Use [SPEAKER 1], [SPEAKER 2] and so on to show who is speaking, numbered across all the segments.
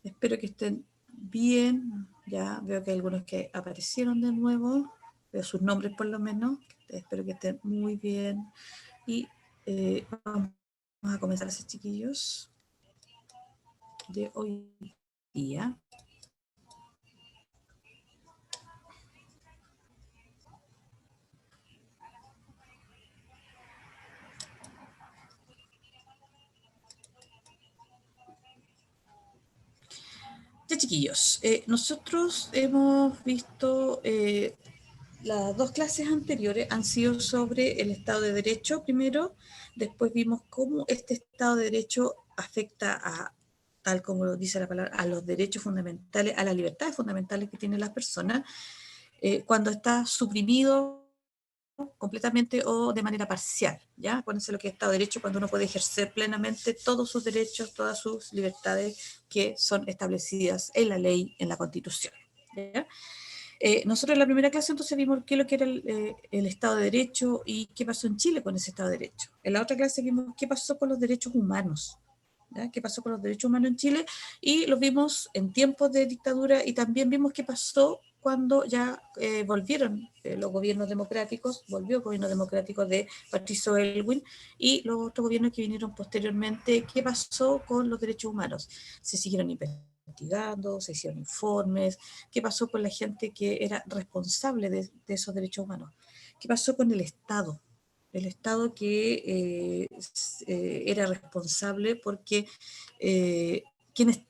[SPEAKER 1] Espero que estén bien. Ya veo que hay algunos que aparecieron de nuevo. Veo sus nombres por lo menos. Espero que estén muy bien. Y vamos a comenzar a hacer, chiquillos, de hoy día. Ya, chiquillos, nosotros hemos visto las dos clases anteriores han sido sobre el Estado de Derecho primero, después vimos cómo este Estado de Derecho afecta a, tal como lo dice la palabra, a los derechos fundamentales, a las libertades fundamentales que tienen las personas, cuando está suprimido completamente o de manera parcial, ¿ya? Acuérdense lo que es Estado de Derecho, cuando uno puede ejercer plenamente todos sus derechos, todas sus libertades que son establecidas en la ley, en la Constitución, ¿ya? Nosotros en la primera clase entonces vimos qué es lo que era el Estado de Derecho y qué pasó en Chile con ese Estado de Derecho. En la otra clase vimos qué pasó con los derechos humanos, ¿ya? Qué pasó con los derechos humanos en Chile y los vimos en tiempos de dictadura y también vimos qué pasó cuando ya volvieron los gobiernos democráticos, volvió el gobierno democrático de Patricio Aylwin y los otros gobiernos que vinieron posteriormente, qué pasó con los derechos humanos. Se siguieron investigando, se hicieron informes, qué pasó con la gente que era responsable de esos derechos humanos, qué pasó con el Estado que era responsable porque quienes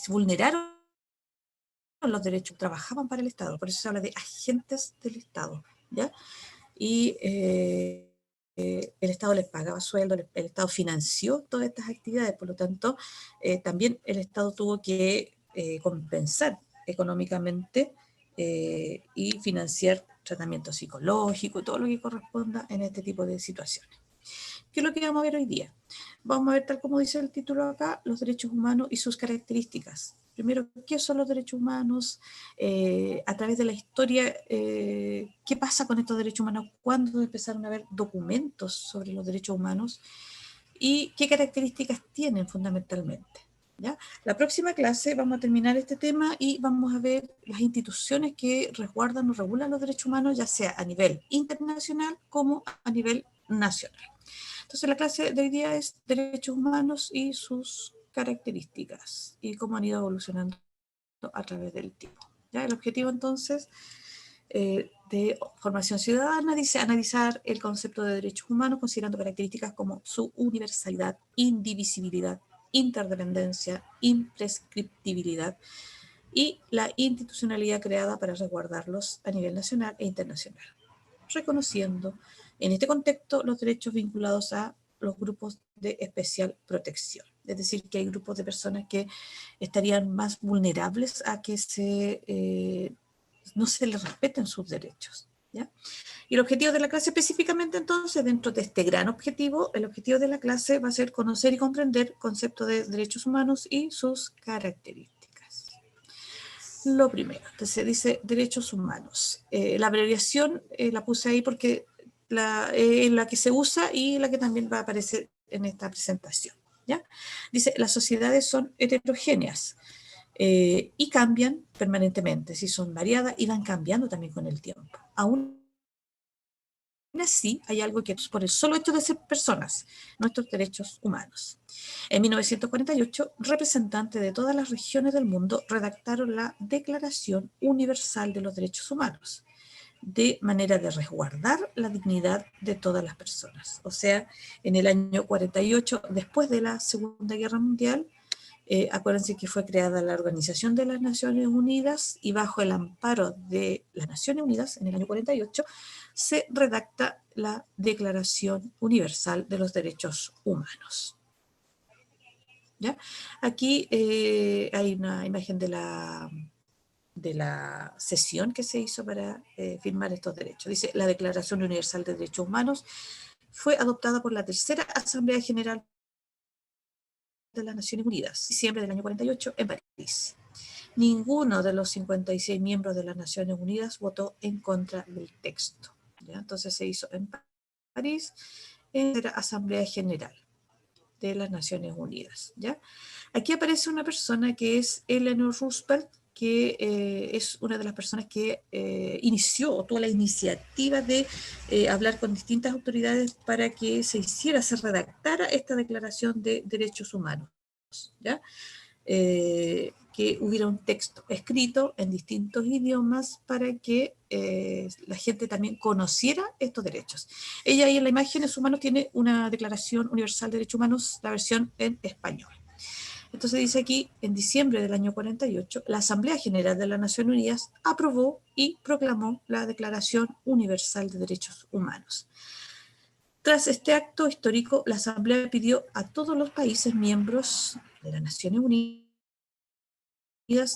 [SPEAKER 1] vulneraron los derechos trabajaban para el Estado, por eso se habla de agentes del Estado, ¿ya? Y el Estado les pagaba sueldo, el Estado financió todas estas actividades, por lo tanto, también el Estado tuvo que compensar económicamente y financiar tratamiento psicológico, todo lo que corresponda en este tipo de situaciones. ¿Qué es lo que vamos a ver hoy día? Vamos a ver, tal como dice el título acá, los derechos humanos y sus características. Primero, ¿qué son los derechos humanos? A través de la historia, ¿qué pasa con estos derechos humanos? ¿Cuándo empezaron a haber documentos sobre los derechos humanos? ¿Y qué características tienen fundamentalmente? ¿Ya? La próxima clase vamos a terminar este tema y vamos a ver las instituciones que resguardan o regulan los derechos humanos, ya sea a nivel internacional como a nivel nacional. Entonces la clase de hoy día es derechos humanos y sus características y cómo han ido evolucionando a través del tiempo. ¿Ya? El objetivo entonces de formación ciudadana dice analizar el concepto de derechos humanos considerando características como su universalidad, indivisibilidad, interdependencia, imprescriptibilidad y la institucionalidad creada para resguardarlos a nivel nacional e internacional, reconociendo en este contexto los derechos vinculados a los grupos de especial protección. Es decir, que hay grupos de personas que estarían más vulnerables a que no se les respeten sus derechos, ¿ya? Y el objetivo de la clase específicamente entonces, dentro de este gran objetivo, el objetivo de la clase va a ser conocer y comprender conceptos de derechos humanos y sus características. Lo primero, entonces dice derechos humanos. La abreviación la puse ahí porque es la que se usa y la que también va a aparecer en esta presentación, ¿ya? Dice, las sociedades son heterogéneas y cambian permanentemente, si son variadas y van cambiando también con el tiempo. Aún así, hay algo que por el solo hecho de ser personas, nuestros derechos humanos. En 1948, representantes de todas las regiones del mundo redactaron la Declaración Universal de los Derechos Humanos, de manera de resguardar la dignidad de todas las personas. O sea, en el año 48, después de la Segunda Guerra Mundial, acuérdense que fue creada la Organización de las Naciones Unidas y bajo el amparo de las Naciones Unidas, en el año 48, se redacta la Declaración Universal de los Derechos Humanos. ¿Ya? Aquí hay una imagen de la sesión que se hizo para firmar estos derechos. Dice, la Declaración Universal de Derechos Humanos fue adoptada por la Tercera Asamblea General de las Naciones Unidas, diciembre del año 48, en París. Ninguno de los 56 miembros de las Naciones Unidas votó en contra del texto, ¿ya? Entonces se hizo en París, en la Asamblea General de las Naciones Unidas, ¿ya? Aquí aparece una persona que es Eleanor Roosevelt, que es una de las personas que inició o tuvo la iniciativa de hablar con distintas autoridades para que se redactara esta Declaración de Derechos Humanos, ¿ya? Que hubiera un texto escrito en distintos idiomas para que la gente también conociera estos derechos. Ella ahí en la imagen en su mano tiene una Declaración Universal de Derechos Humanos, la versión en español. Entonces dice aquí, en diciembre del año 48, la Asamblea General de las Naciones Unidas aprobó y proclamó la Declaración Universal de Derechos Humanos. Tras este acto histórico, la Asamblea pidió a todos los países miembros de las Naciones Unidas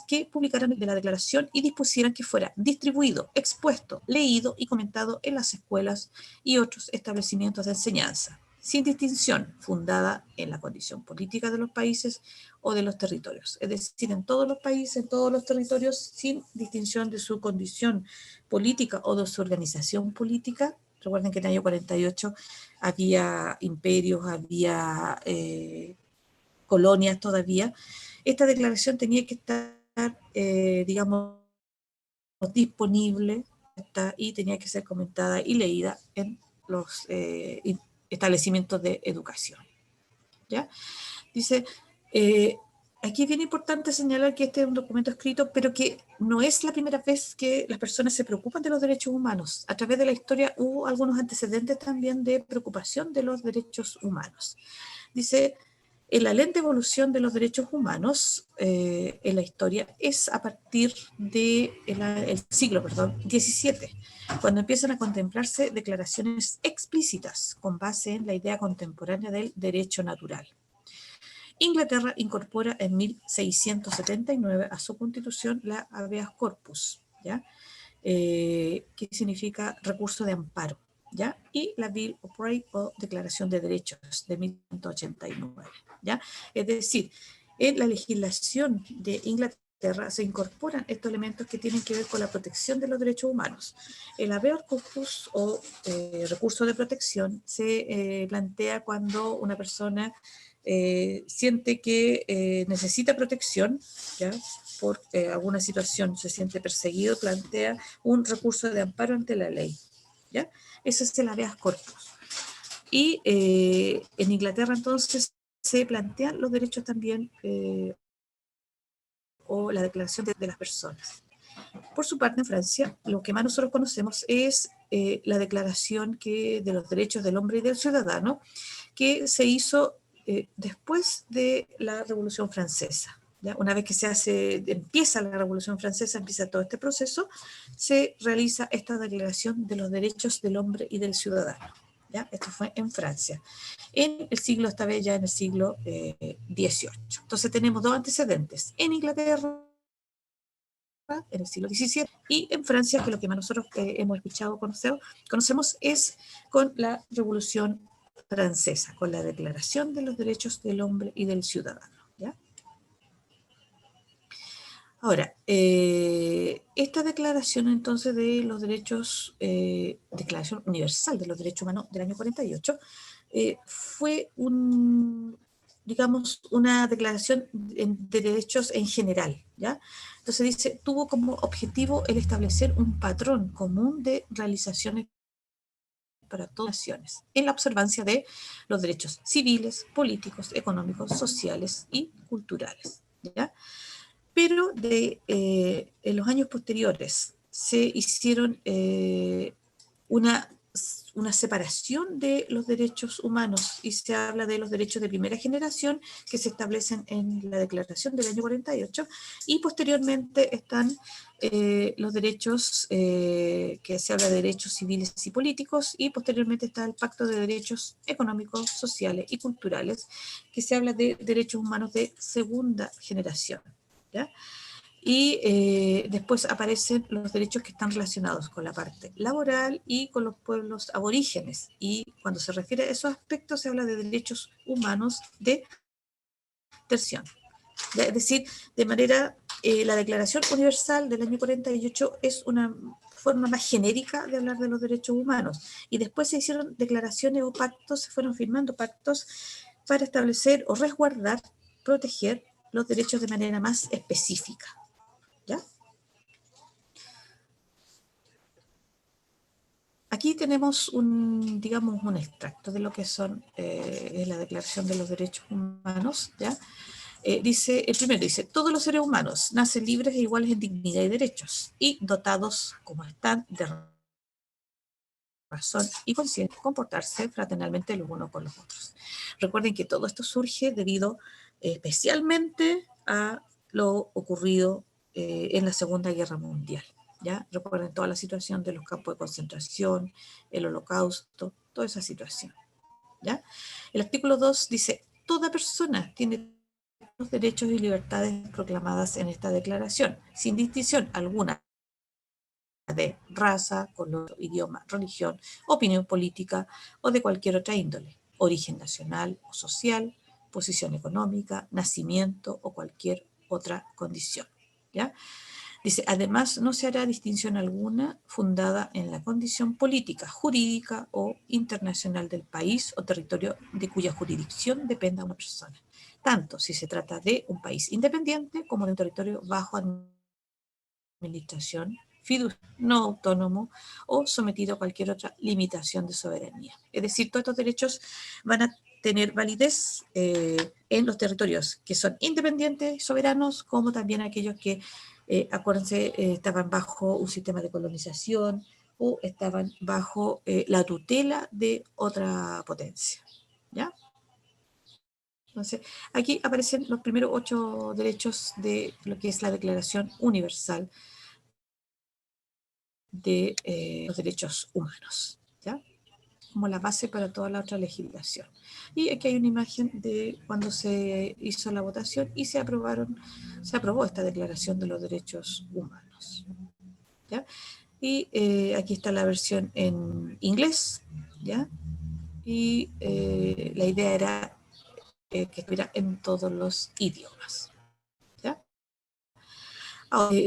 [SPEAKER 1] que publicaran de la declaración y dispusieran que fuera distribuido, expuesto, leído y comentado en las escuelas y otros establecimientos de enseñanza, sin distinción, fundada en la condición política de los países o de los territorios. Es decir, en todos los países, en todos los territorios, sin distinción de su condición política o de su organización política. Recuerden que en el año 48 había imperios, había colonias todavía. Esta declaración tenía que estar, digamos, disponible y tenía que ser comentada y leída en los establecimientos de educación, ¿ya? Dice, aquí es bien importante señalar que este es un documento escrito, pero que no es la primera vez que las personas se preocupan de los derechos humanos. A través de la historia hubo algunos antecedentes también de preocupación de los derechos humanos. Dice, la lenta evolución de los derechos humanos en la historia es a partir del siglo XVII, cuando empiezan a contemplarse declaraciones explícitas con base en la idea contemporánea del derecho natural. Inglaterra incorpora en 1679 a su constitución la habeas corpus, ¿ya? Que significa recurso de amparo, ¿ya? Y la Bill of Rights o Declaración de Derechos de 1189, ¿ya? Es decir, en la legislación de Inglaterra se incorporan estos elementos que tienen que ver con la protección de los derechos humanos. El habeas corpus o recurso de protección se plantea cuando una persona siente que necesita protección, ¿ya? Por alguna situación, se siente perseguido, plantea un recurso de amparo ante la ley, ¿ya? Eso es el habeas corpus. Y en Inglaterra entonces se plantean los derechos también o la declaración de las personas. Por su parte, en Francia, lo que más nosotros conocemos es la declaración de los derechos del hombre y del ciudadano, que se hizo después de la Revolución Francesa. ¿Ya? Una vez que empieza la Revolución Francesa, empieza todo este proceso, se realiza esta declaración de los derechos del hombre y del ciudadano. ¿Ya? Esto fue en Francia. Esta vez ya en el siglo XVIII. Entonces tenemos dos antecedentes. En Inglaterra, en el siglo XVII, y en Francia, que lo que más nosotros hemos escuchado, conocemos, es con la Revolución Francesa, con la Declaración de los Derechos del Hombre y del Ciudadano, ¿ya? Ahora, esta declaración entonces de los derechos, Declaración Universal de los Derechos Humanos del año 48, fue digamos, una declaración de derechos en general, ¿ya? Entonces dice, tuvo como objetivo el establecer un patrón común de realizaciones para todas las naciones, en la observancia de los derechos civiles, políticos, económicos, sociales y culturales, ¿ya? Pero en los años posteriores se hicieron una, una separación de los derechos humanos y se habla de los derechos de primera generación que se establecen en la Declaración del año 48 y posteriormente están los derechos, que se habla de derechos civiles y políticos, y posteriormente está el Pacto de Derechos Económicos, Sociales y Culturales, que se habla de derechos humanos de segunda generación, ¿ya? Y después aparecen los derechos que están relacionados con la parte laboral y con los pueblos aborígenes. Y cuando se refiere a esos aspectos, se habla de derechos humanos de terción. Es decir, de manera, la Declaración Universal del año 48 es una forma más genérica de hablar de los derechos humanos. Y después se hicieron declaraciones o pactos, se fueron firmando pactos para establecer o resguardar, proteger los derechos de manera más específica, ¿ya? Aquí tenemos digamos, un extracto de lo que son la Declaración de los Derechos Humanos, ¿ya? El primero dice, todos los seres humanos nacen libres e iguales en dignidad y derechos, y dotados, como están, de razón y conciencia, comportarse fraternalmente los unos con los otros. Recuerden que todo esto surge debido especialmente a lo ocurrido en la Segunda Guerra Mundial. ¿Ya? Recuerden toda la situación de los campos de concentración, el Holocausto, toda esa situación. ¿Ya? El artículo 2 dice, toda persona tiene los derechos y libertades proclamadas en esta declaración, sin distinción alguna de raza, color, idioma, religión, opinión política o de cualquier otra índole, origen nacional o social, posición económica, nacimiento o cualquier otra condición. ¿Ya? Dice, además no se hará distinción alguna fundada en la condición política, jurídica o internacional del país o territorio de cuya jurisdicción dependa una persona, tanto si se trata de un país independiente como de un territorio bajo administración fiduciaria, no autónomo o sometido a cualquier otra limitación de soberanía. Es decir, todos estos derechos van a tener validez en los territorios que son independientes, soberanos, como también aquellos que, acuérdense, estaban bajo un sistema de colonización o estaban bajo la tutela de otra potencia. ¿Ya? Entonces, aquí aparecen los primeros 8 derechos de lo que es la Declaración Universal de los derechos humanos, ¿ya? Como la base para toda la otra legislación. Y aquí hay una imagen de cuando se hizo la votación y se aprobó esta Declaración de los Derechos Humanos, ¿ya? Y aquí está la versión en inglés, ¿ya? Y la idea era que estuviera en todos los idiomas, ¿ya? Ahora,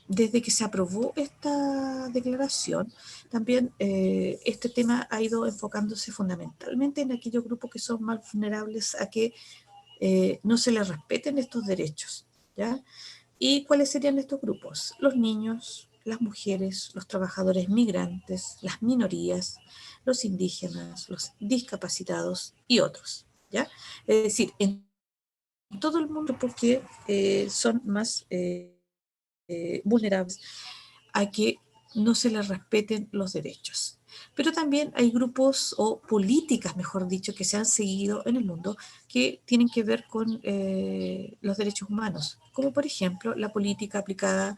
[SPEAKER 1] desde que se aprobó esta declaración, también este tema ha ido enfocándose fundamentalmente en aquellos grupos que son más vulnerables a que no se les respeten estos derechos, ¿ya? ¿Y cuáles serían estos grupos? Los niños, las mujeres, los trabajadores migrantes, las minorías, los indígenas, los discapacitados y otros, ¿ya? Es decir, en todo el mundo porque son más vulnerables a que no se les respeten los derechos. Pero también hay grupos o políticas, mejor dicho, que se han seguido en el mundo que tienen que ver con los derechos humanos, como por ejemplo la política aplicada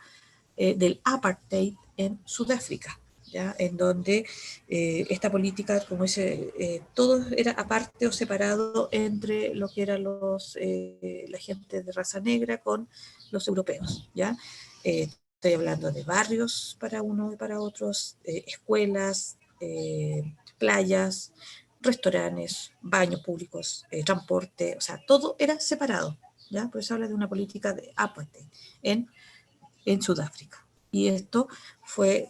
[SPEAKER 1] del apartheid en Sudáfrica, ¿ya? En donde esta política, como dice, todo era aparte o separado entre lo que eran la gente de raza negra con los europeos, ¿ya? Estoy hablando de barrios para uno y para otros, escuelas, playas, restaurantes, baños públicos, transporte, o sea, todo era separado, ¿ya? Por eso habla de una política de apartheid en Sudáfrica. Y esto fue,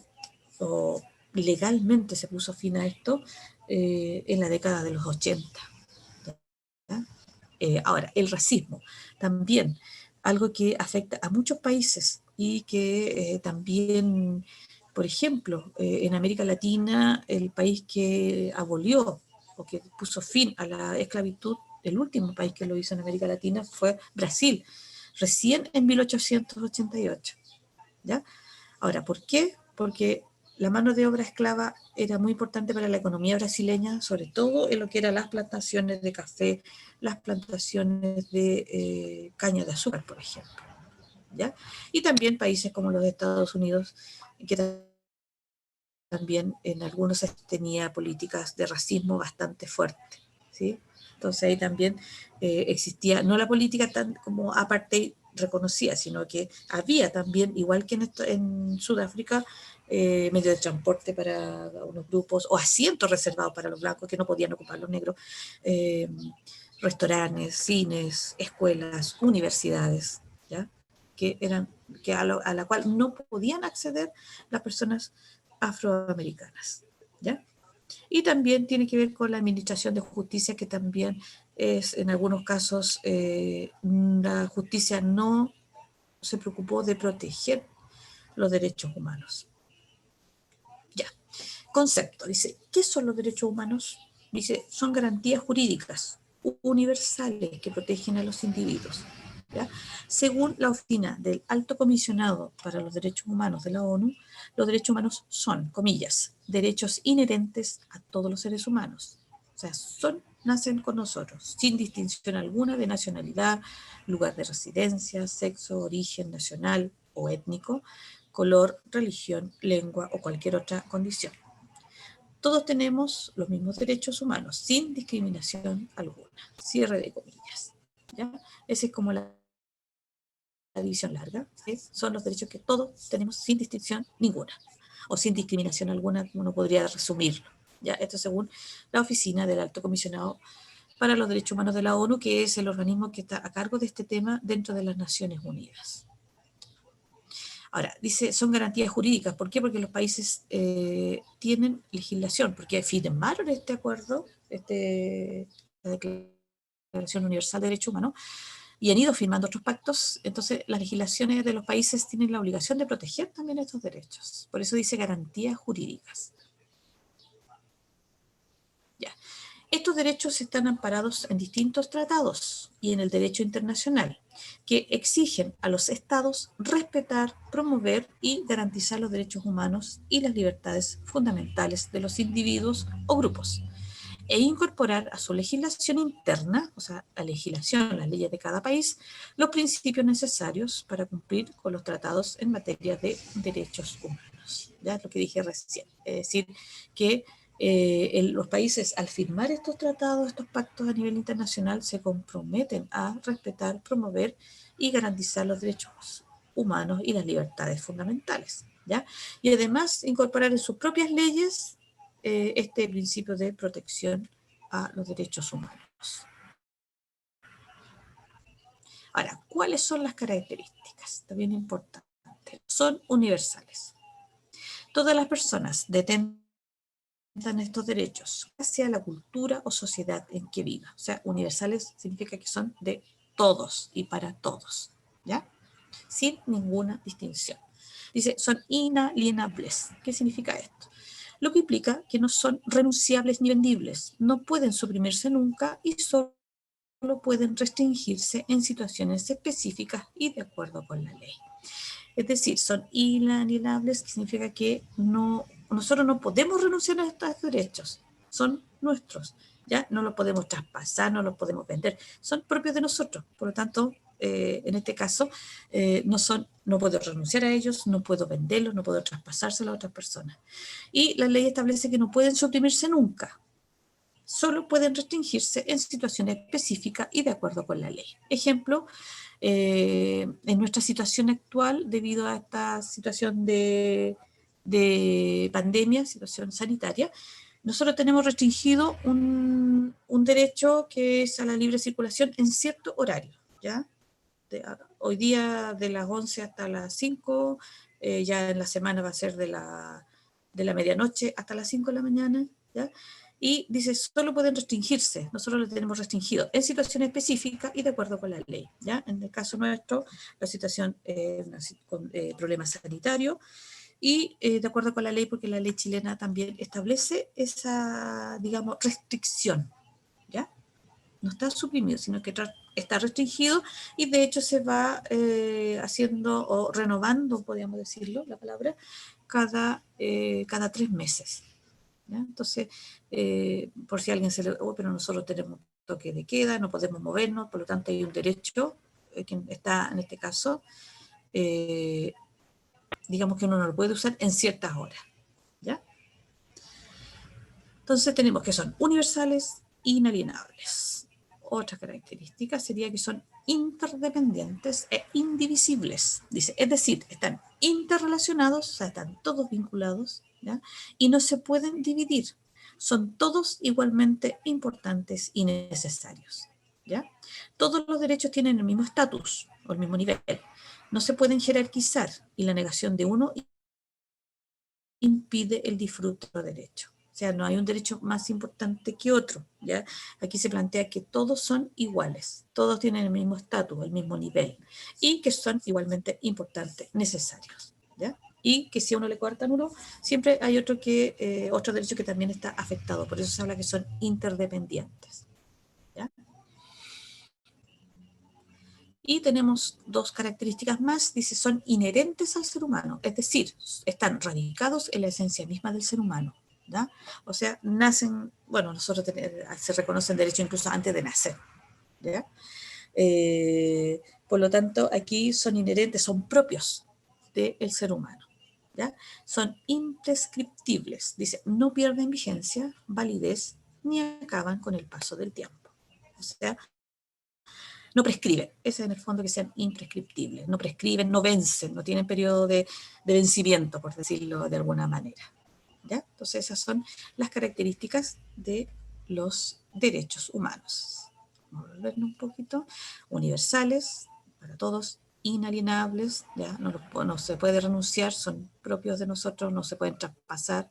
[SPEAKER 1] o legalmente se puso fin a esto en la década de los 80. Ahora, el racismo también, algo que afecta a muchos países y que también, por ejemplo, en América Latina, el país que abolió o que puso fin a la esclavitud, el último país que lo hizo en América Latina fue Brasil, recién en 1888. ¿Ya? Ahora, ¿por qué? Porque la mano de obra esclava era muy importante para la economía brasileña, sobre todo en lo que eran las plantaciones de café, las plantaciones de caña de azúcar, por ejemplo. ¿Ya? Y también países como los Estados Unidos, que también en algunos tenía políticas de racismo bastante fuertes. ¿Sí? Entonces ahí también existía, no la política tan como apartheid reconocía, sino que había también, igual que en Sudáfrica, medios de transporte para unos grupos o asientos reservados para los blancos que no podían ocupar los negros, eh, restaurantes, cines, escuelas, universidades, ¿ya? Que eran que a la cual no podían acceder las personas afroamericanas, ¿ya? Y también tiene que ver con la administración de justicia, que también es, en algunos casos, la justicia no se preocupó de proteger los derechos humanos. Ya. Concepto. Dice, ¿qué son los derechos humanos? Dice, son garantías jurídicas universales que protegen a los individuos. ¿Ya? Según la oficina del Alto Comisionado para los Derechos Humanos de la ONU, los derechos humanos son, comillas, derechos inherentes a todos los seres humanos. O sea, nacen con nosotros, sin distinción alguna de nacionalidad, lugar de residencia, sexo, origen nacional o étnico, color, religión, lengua o cualquier otra condición. Todos tenemos los mismos derechos humanos, sin discriminación alguna. Cierre de comillas. ¿Ya? Esa es como la división larga. ¿Sí? Son los derechos que todos tenemos sin distinción ninguna, o sin discriminación alguna, como uno podría resumirlo. ¿Ya? Esto según la Oficina del Alto Comisionado para los Derechos Humanos de la ONU, que es el organismo que está a cargo de este tema dentro de las Naciones Unidas. Ahora, dice, son garantías jurídicas. ¿Por qué? Porque los países tienen legislación, porque firmaron este acuerdo, la Declaración Universal de Derechos Humanos, y han ido firmando otros pactos. Entonces, las legislaciones de los países tienen la obligación de proteger también estos derechos. Por eso dice garantías jurídicas. Ya. Estos derechos están amparados en distintos tratados y en el derecho internacional, que exigen a los estados respetar, promover y garantizar los derechos humanos y las libertades fundamentales de los individuos o grupos, e incorporar a su legislación interna, o sea, la legislación, las leyes de cada país, los principios necesarios para cumplir con los tratados en materia de derechos humanos. Ya es lo que dije recién, es decir, que los países al firmar estos tratados, estos pactos a nivel internacional, se comprometen a respetar, promover y garantizar los derechos humanos y las libertades fundamentales, ¿ya? Y además incorporar en sus propias leyes este principio de protección a los derechos humanos. Ahora, ¿cuáles son las características? También importante. Son universales. Todas las personas detentan estos derechos hacia la cultura o sociedad en que viva. O sea, universales significa que son de todos y para todos, ¿ya? Sin ninguna distinción. Dice, son inalienables. ¿Qué significa esto? Lo que implica que no son renunciables ni vendibles, no pueden suprimirse nunca y solo pueden restringirse en situaciones específicas y de acuerdo con la ley. Es decir, son inalienables, que significa que nosotros no podemos renunciar a estos derechos, son nuestros, ¿ya? No los podemos traspasar, no los podemos vender, son propios de nosotros, por lo tanto, en este caso, no puedo renunciar a ellos, no puedo venderlos, no puedo traspasárselos a otras personas. Y la ley establece que no pueden suprimirse nunca, solo pueden restringirse en situaciones específicas y de acuerdo con la ley. Ejemplo, en nuestra situación actual, debido a esta situación de pandemia, situación sanitaria, nosotros tenemos restringido un derecho que es a la libre circulación en cierto horario, ¿ya? Hoy día de las 11 hasta las 5, ya en la semana va a ser de la medianoche hasta las 5 de la mañana, ¿ya? Y dice, solo pueden restringirse, nosotros lo tenemos restringido en situaciones específicas y de acuerdo con la ley, ¿ya? En el caso nuestro, la situación con problemas sanitarios y de acuerdo con la ley, porque la ley chilena también establece esa, digamos, restricción, ¿ya? No está suprimido, sino que está restringido y de hecho se va haciendo o renovando, podríamos decirlo, la palabra, cada 3 meses. ¿Ya? Entonces, por si a alguien se le... Oh, pero nosotros tenemos toque de queda, no podemos movernos, por lo tanto hay un derecho que está en este caso, digamos que uno no lo puede usar en ciertas horas. ¿Ya? Entonces tenemos que son universales, inalienables. Otra característica sería que son interdependientes e indivisibles. Dice, es decir, están interrelacionados, o sea, están todos vinculados, ¿ya? Y no se pueden dividir. Son todos igualmente importantes y necesarios, ¿ya? Todos los derechos tienen el mismo estatus o el mismo nivel. No se pueden jerarquizar y la negación de uno impide el disfrute de los derechos. O sea, no hay un derecho más importante que otro, ¿ya? Aquí se plantea que todos son iguales, todos tienen el mismo estatus, el mismo nivel, y que son igualmente importantes, necesarios, ¿ya? Y que si a uno le cortan uno, siempre hay otro derecho que también está afectado, por eso se habla que son interdependientes, ¿ya? Y tenemos dos características más, dice, son inherentes al ser humano, es decir, están radicados en la esencia misma del ser humano, ¿ya? O sea, nacen, bueno, se reconocen derechos incluso antes de nacer, ¿ya? Por lo tanto, aquí son inherentes, son propios del ser humano, ¿ya? Son imprescriptibles, dice, no pierden vigencia, validez, ni acaban con el paso del tiempo. O sea, no prescriben, ese es en el fondo que sean imprescriptibles, no prescriben, no vencen, no tienen periodo de vencimiento, por decirlo de alguna manera, ¿ya? Entonces esas son las características de los derechos humanos. Vamos a volvernos un poquito. Universales, para todos, inalienables, ¿ya? No se puede renunciar, son propios de nosotros, no se pueden traspasar,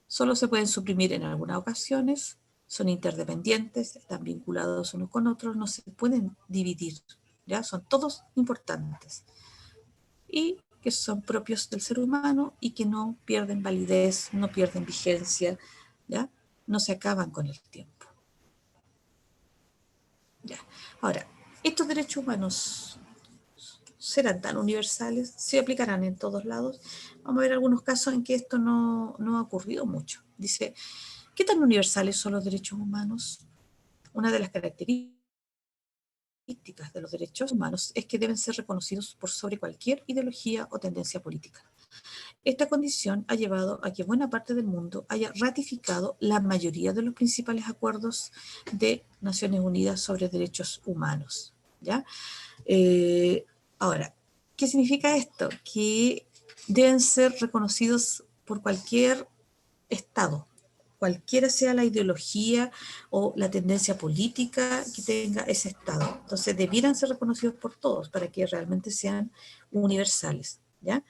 [SPEAKER 1] solo se pueden suprimir en algunas ocasiones, son interdependientes, están vinculados unos con otros, no se pueden dividir, ¿ya? Son todos importantes. Y que son propios del ser humano y que no pierden validez, no pierden vigencia, ¿ya? No se acaban con el tiempo. ¿Ya? Ahora, estos derechos humanos serán tan universales, se aplicarán en todos lados. Vamos a ver algunos casos en que esto no ha ocurrido mucho. Dice, ¿qué tan universales son los derechos humanos? Una de las características de los derechos humanos es que deben ser reconocidos por sobre cualquier ideología o tendencia política. Esta condición ha llevado a que buena parte del mundo haya ratificado la mayoría de los principales acuerdos de Naciones Unidas sobre derechos humanos, ¿ya? Ahora, ¿qué significa esto? Que deben ser reconocidos por cualquier Estado, cualquiera sea la ideología o la tendencia política que tenga ese Estado. Entonces, debieran ser reconocidos por todos para que realmente sean universales, ¿ya?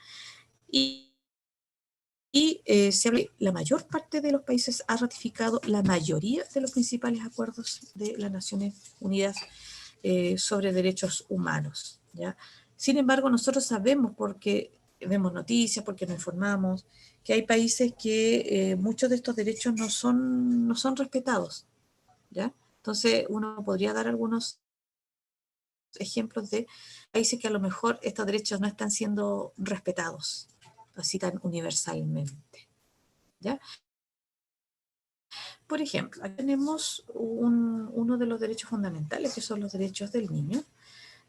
[SPEAKER 1] La mayor parte de los países ha ratificado la mayoría de los principales acuerdos de las Naciones Unidas sobre derechos humanos, ¿ya? Sin embargo, nosotros sabemos, porque vemos noticias, porque nos informamos, que hay países que muchos de estos derechos no son respetados, ¿ya? Entonces, uno podría dar algunos ejemplos de países que a lo mejor estos derechos no están siendo respetados así tan universalmente, ¿ya? Por ejemplo, aquí tenemos uno de los derechos fundamentales, que son los derechos del niño,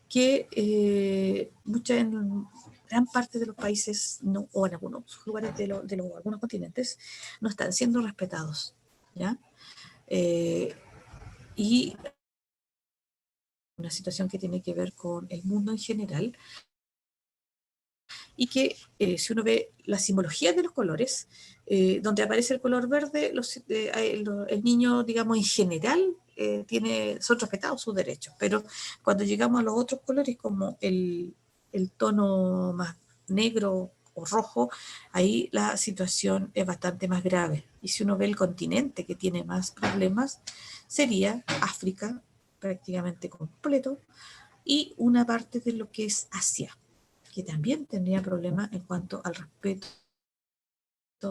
[SPEAKER 1] que en gran parte de los países, o en algunos lugares de algunos continentes, no están siendo respetados, ¿ya? Y una situación que tiene que ver con el mundo en general, y que si uno ve la simbología de los colores, donde aparece el color verde, el niño, digamos, en general, son respetados sus derechos, pero cuando llegamos a los otros colores, como el tono más negro o rojo, ahí la situación es bastante más grave. Y si uno ve el continente que tiene más problemas, sería África, prácticamente completo, y una parte de lo que es Asia, que también tendría problemas en cuanto al respeto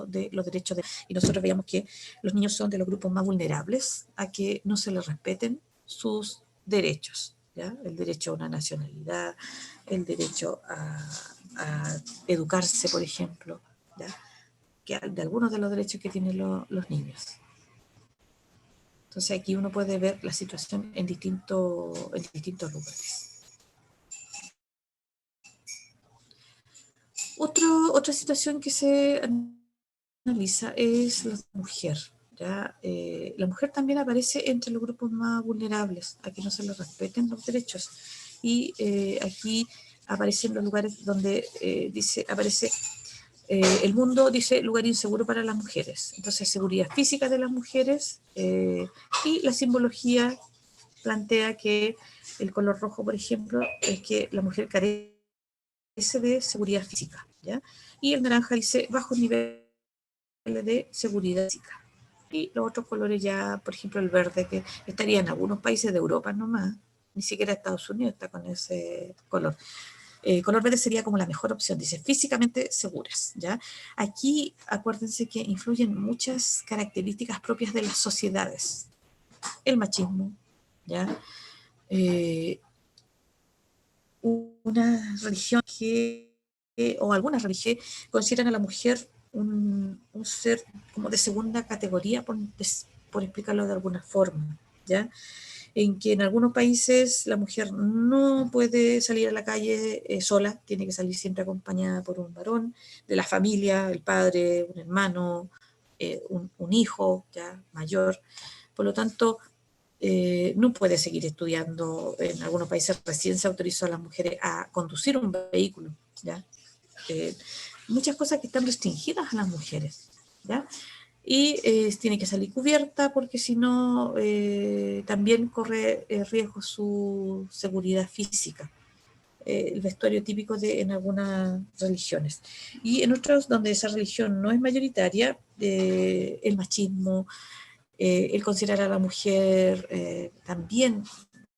[SPEAKER 1] de los derechos y nosotros veíamos que los niños son de los grupos más vulnerables a que no se les respeten sus derechos, ¿ya? El derecho a una nacionalidad, el derecho a educarse, por ejemplo, ¿ya? Que de algunos de los derechos que tienen los niños. Entonces aquí uno puede ver la situación en distintos lugares. Otra situación que se analiza es la mujer, ¿ya? La mujer también aparece entre los grupos más vulnerables, a que no se les respeten los derechos. Y aquí aparecen los lugares donde aparece el mundo, dice, lugar inseguro para las mujeres. Entonces, seguridad física de las mujeres, y la simbología plantea que el color rojo, por ejemplo, es que la mujer carece de seguridad física, ¿ya? Y el naranja dice bajos niveles de seguridad física. Y los otros colores ya, por ejemplo, el verde, que estaría en algunos países de Europa nomás, ni siquiera Estados Unidos está con ese color. Color verde sería como la mejor opción, dice, físicamente seguras, ¿ya? Aquí, acuérdense que influyen muchas características propias de las sociedades. El machismo, ¿ya? Una religión o algunas religiones consideran a la mujer un ser como de segunda categoría, por explicarlo de alguna forma, ¿ya? En que en algunos países la mujer no puede salir a la calle sola, tiene que salir siempre acompañada por un varón, de la familia, el padre, un hermano, un hijo ya mayor. Por lo tanto, no puede seguir estudiando. En algunos países recién se autorizó a las mujeres a conducir un vehículo, ¿ya? Eh, Muchas cosas que están restringidas a las mujeres, ¿ya? Y tiene que salir cubierta porque si no también corre riesgo su seguridad física. El vestuario típico en algunas religiones. Y en otras donde esa religión no es mayoritaria, el machismo, el considerar a la mujer también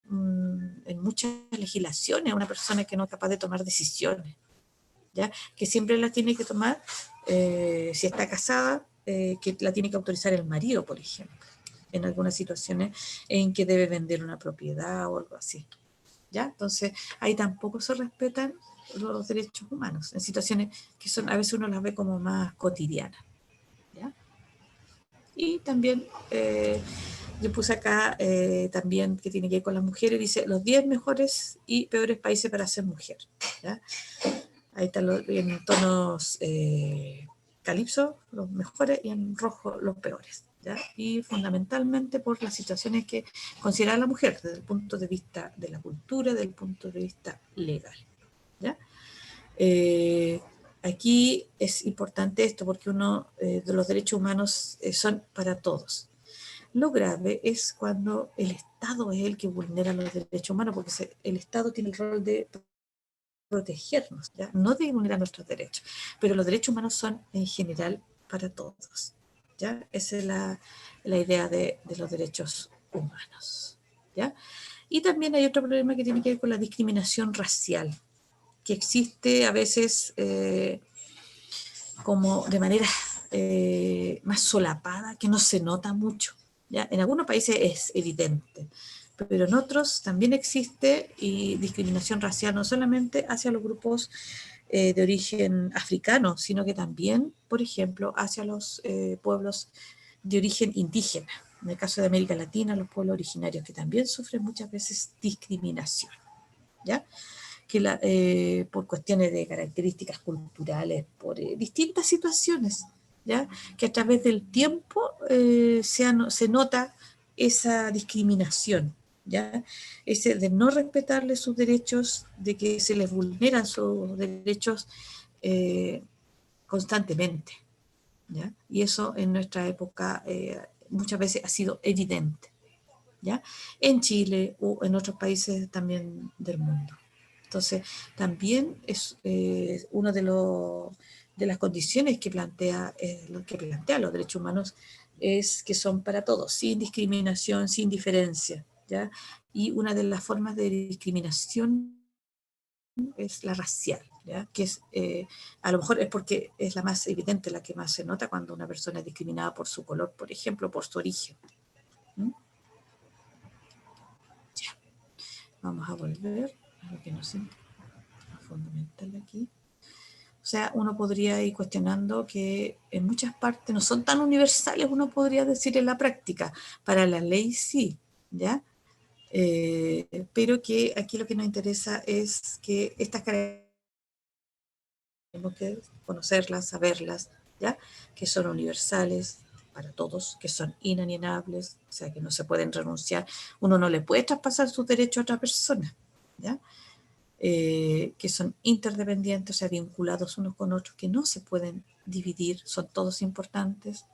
[SPEAKER 1] en muchas legislaciones una persona que no es capaz de tomar decisiones, ¿ya? Que siempre la tiene que tomar, si está casada, que la tiene que autorizar el marido, por ejemplo, en algunas situaciones en que debe vender una propiedad o algo así, ¿ya? Entonces, ahí tampoco se respetan los derechos humanos, en situaciones que son, a veces uno las ve como más cotidianas, ¿ya? Y también yo puse acá también que tiene que ver con las mujeres, dice los 10 mejores y peores países para ser mujer, ¿ya? Ahí están en tonos calipso, los mejores, y en rojo, los peores, ¿ya? Y fundamentalmente por las situaciones que considera la mujer desde el punto de vista de la cultura, desde el punto de vista legal, ¿ya? Eh, Aquí es importante esto porque uno de los derechos humanos son para todos. Lo grave es cuando el Estado es el que vulnera los derechos humanos, porque el Estado tiene el rol de protegernos, ¿ya? No de vulnerar nuestros derechos, pero los derechos humanos son en general para todos, ¿ya? Esa es la idea de los derechos humanos, ¿ya? Y también hay otro problema que tiene que ver con la discriminación racial, que existe a veces como de manera más solapada, que no se nota mucho, ¿ya? En algunos países es evidente, pero en otros también existe y discriminación racial no solamente hacia los grupos de origen africano, sino que también, por ejemplo, hacia los pueblos de origen indígena. En el caso de América Latina, los pueblos originarios que también sufren muchas veces discriminación, ¿ya? Que por cuestiones de características culturales, por distintas situaciones, ¿ya? Que a través del tiempo se nota esa discriminación, ¿ya? Ese de no respetarle sus derechos, de que se les vulneran sus derechos constantemente, ¿ya? Y eso en nuestra época muchas veces ha sido evidente, ¿ya? En Chile o en otros países también del mundo. Entonces, también es una de las condiciones que lo que plantea los derechos humanos es que son para todos, sin discriminación, sin diferencia, ¿ya? Y una de las formas de discriminación es la racial, ¿ya? Que es, a lo mejor es porque es la más evidente, la que más se nota cuando una persona es discriminada por su color, por ejemplo, por su origen. ¿Mm? Ya, vamos a volver a lo que nos fundamental aquí. O sea, uno podría ir cuestionando que en muchas partes no son tan universales, uno podría decir en la práctica. Para la ley sí, ¿ya? Pero que aquí lo que nos interesa es que estas características tenemos que conocerlas, saberlas, ¿ya? Que son universales para todos, que son inalienables, o sea, que no se pueden renunciar. Uno no le puede traspasar sus derechos a otra persona, ¿ya? Que son interdependientes, o sea, vinculados unos con otros, que no se pueden dividir, son todos importantes,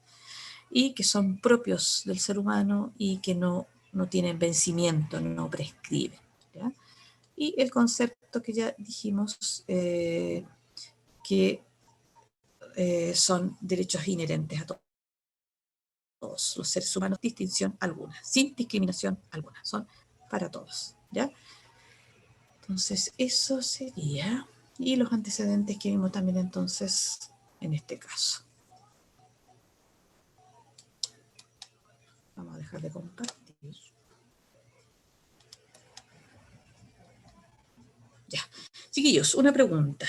[SPEAKER 1] y que son propios del ser humano y que no tienen vencimiento, no prescriben, ¿ya? Y el concepto que ya dijimos, que son derechos inherentes a todos, todos los seres humanos, distinción alguna, sin discriminación alguna, son para todos, ¿ya? Entonces, eso sería, y los antecedentes que vimos también entonces en este caso. Vamos a dejar de compartir. Ya. Chiquillos, una pregunta.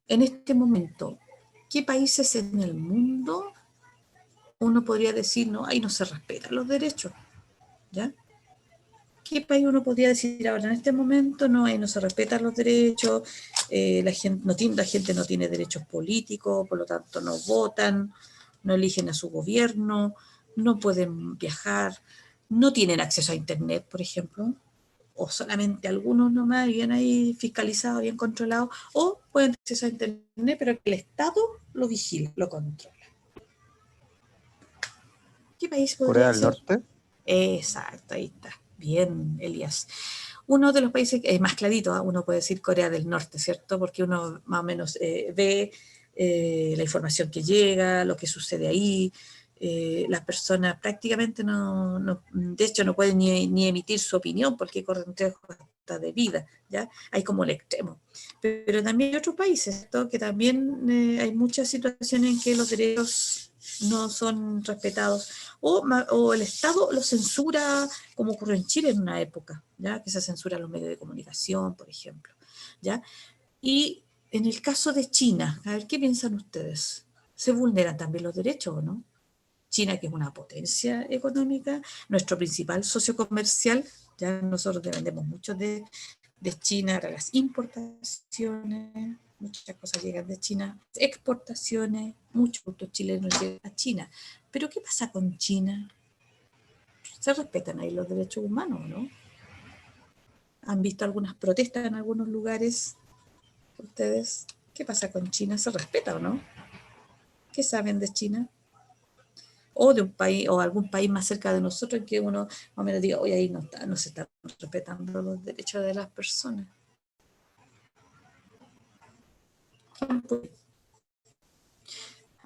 [SPEAKER 1] En este momento, ¿qué países en el mundo uno podría decir, no, ahí no se respetan los derechos? ¿Ya? ¿Qué país uno podría decir ahora en este momento, no, ahí no se respetan los derechos, la gente no tiene derechos políticos, por lo tanto no votan, no eligen a su gobierno, no pueden viajar, no tienen acceso a internet, por ejemplo, o solamente algunos nomás, bien ahí fiscalizados, bien controlados, o pueden tener acceso a internet, pero que el Estado lo vigila, lo controla? ¿Qué país
[SPEAKER 2] Corea
[SPEAKER 1] podría
[SPEAKER 2] del
[SPEAKER 1] ser?
[SPEAKER 2] Norte.
[SPEAKER 1] Exacto, ahí está. Bien, Elías. Uno de los países más clarito, ¿eh? Uno puede decir Corea del Norte, ¿cierto? Porque uno más o menos ve la información que llega, lo que sucede ahí. Las personas prácticamente de hecho no pueden ni emitir su opinión porque corren riesgo hasta de vida, ¿ya? Hay como el extremo. Pero también hay otros países, ¿cierto? Que también hay muchas situaciones en que los derechos no son respetados o el Estado lo censura, como ocurrió en Chile en una época, ¿ya? Que se censura los medios de comunicación, por ejemplo, ¿ya? Y en el caso de China, a ver, ¿qué piensan ustedes? ¿Se vulneran también los derechos o no? China, que es una potencia económica, nuestro principal socio comercial, ya nosotros dependemos mucho de China para las importaciones, muchas cosas llegan de China, exportaciones, muchos productos chilenos llegan a China. Pero ¿qué pasa con China? ¿Se respetan ahí los derechos humanos, no? ¿Han visto algunas protestas en algunos lugares? ¿Ustedes? ¿Qué pasa con China? ¿Se respeta o no? ¿Qué saben de China? O de un país, o algún país más cerca de nosotros en que uno más o menos diga, oye, ahí no se están respetando los derechos de las personas.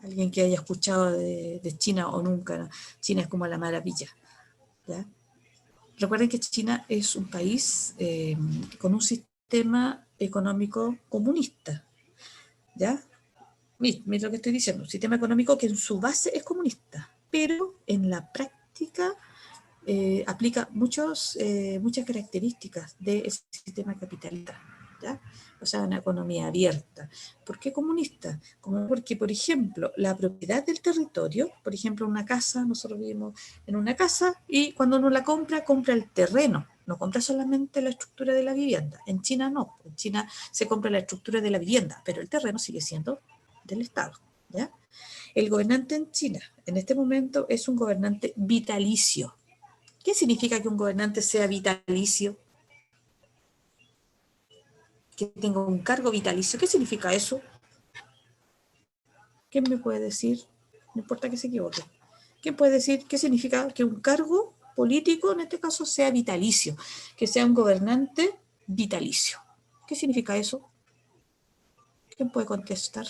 [SPEAKER 1] Alguien que haya escuchado de China o nunca, ¿no? China es como la maravilla, ¿ya? Recuerden que China es un país con un sistema económico comunista, ¿ya? Mira lo que estoy diciendo, un sistema económico que en su base es comunista, pero en la práctica aplica muchas características del sistema capitalista, ¿ya? O sea, una economía abierta. ¿Por qué comunista? Como porque, por ejemplo, la propiedad del territorio, por ejemplo, una casa, nosotros vivimos en una casa y cuando uno la compra el terreno, no compra solamente la estructura de la vivienda. En China no, en China se compra la estructura de la vivienda, pero el terreno sigue siendo del Estado, ¿ya? El gobernante en China en este momento es un gobernante vitalicio. ¿Qué significa que un gobernante sea vitalicio? Que tenga un cargo vitalicio. ¿Qué significa eso? ¿Quién me puede decir? No importa que se equivoque. ¿Quién puede decir qué significa que un cargo político, en este caso, sea vitalicio? Que sea un gobernante vitalicio. ¿Qué significa eso? ¿Quién puede contestar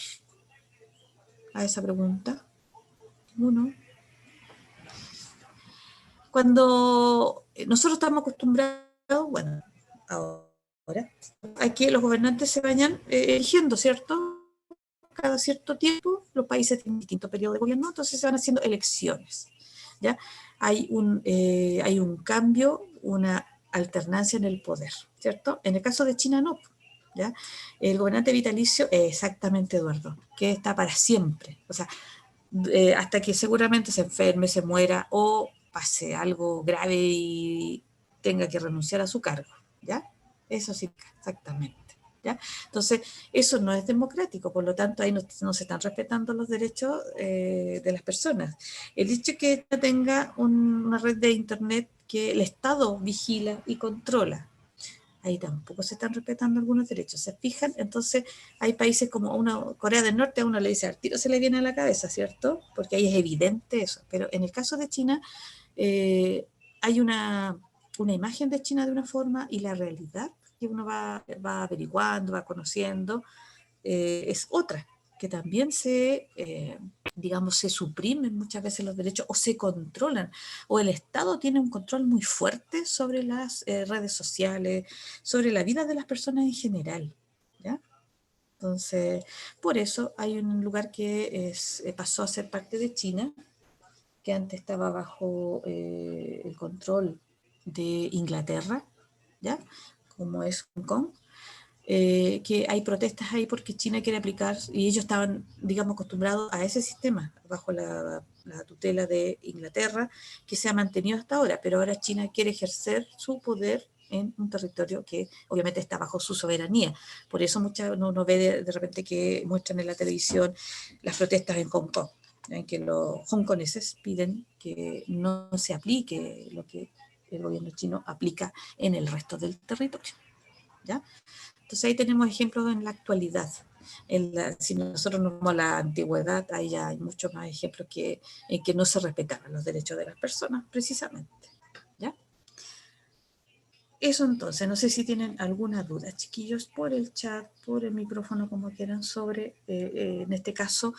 [SPEAKER 1] a esa pregunta? Uno. Cuando nosotros estamos acostumbrados, bueno, ahora, a que los gobernantes se vayan eligiendo, ¿cierto? Cada cierto tiempo los países tienen distintos periodos de gobierno, entonces se van haciendo elecciones, ¿ya? Hay un cambio, una alternancia en el poder, ¿cierto? En el caso de China no, ¿ya? El gobernante vitalicio es exactamente, Eduardo, que está para siempre, o sea, hasta que seguramente se enferme, se muera o pase algo grave y tenga que renunciar a su cargo, ¿ya? Eso sí, exactamente. ¿Ya? Entonces, eso no es democrático, por lo tanto, ahí no se están respetando los derechos de las personas. El hecho de que tenga una red de Internet que el Estado vigila y controla, ahí tampoco se están respetando algunos derechos. ¿Se fijan? Entonces, hay países como Corea del Norte, a uno le dice al tiro, se le viene a la cabeza, ¿cierto? Porque ahí es evidente eso. Pero en el caso de China, hay una imagen de China de una forma y la realidad que uno va averiguando, va conociendo, es otra. que también digamos, se suprimen muchas veces los derechos o se controlan, o el Estado tiene un control muy fuerte sobre las redes sociales, sobre la vida de las personas en general, ¿ya? Entonces, por eso hay un lugar que pasó a ser parte de China, que antes estaba bajo el control de Inglaterra, ¿ya? Como es Hong Kong, que hay protestas ahí porque China quiere aplicar, y ellos estaban, digamos, acostumbrados a ese sistema, bajo la tutela de Inglaterra, que se ha mantenido hasta ahora, pero ahora China quiere ejercer su poder en un territorio que obviamente está bajo su soberanía. Por eso uno ve de repente que muestran en la televisión las protestas en Hong Kong, en que los hongkoneses piden que no se aplique lo que el gobierno chino aplica en el resto del territorio, ¿ya? Entonces ahí tenemos ejemplos en la actualidad. Si nosotros nos vamos a la antigüedad, ahí ya hay muchos más ejemplos en que no se respetaban los derechos de las personas, precisamente, ¿ya? Eso entonces, no sé si tienen alguna duda, chiquillos, por el chat, por el micrófono, como quieran, sobre, en este caso,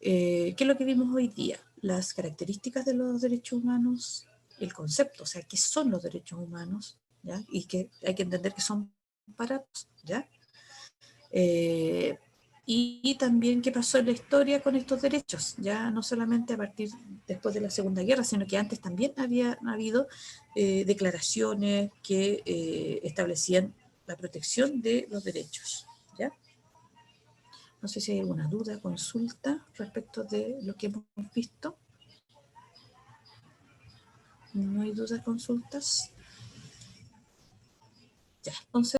[SPEAKER 1] ¿qué es lo que vimos hoy día? Las características de los derechos humanos, el concepto, o sea, ¿qué son los derechos humanos? ¿Ya? Y que hay que entender que son para todos, ¿ya? Eh, y también qué pasó en la historia con estos derechos, ya no solamente a partir después de la Segunda Guerra, sino que antes también había habido declaraciones que establecían la protección de los derechos, ¿ya? No sé si hay alguna duda, consulta respecto de lo que hemos visto. No hay dudas, consultas. Ya, entonces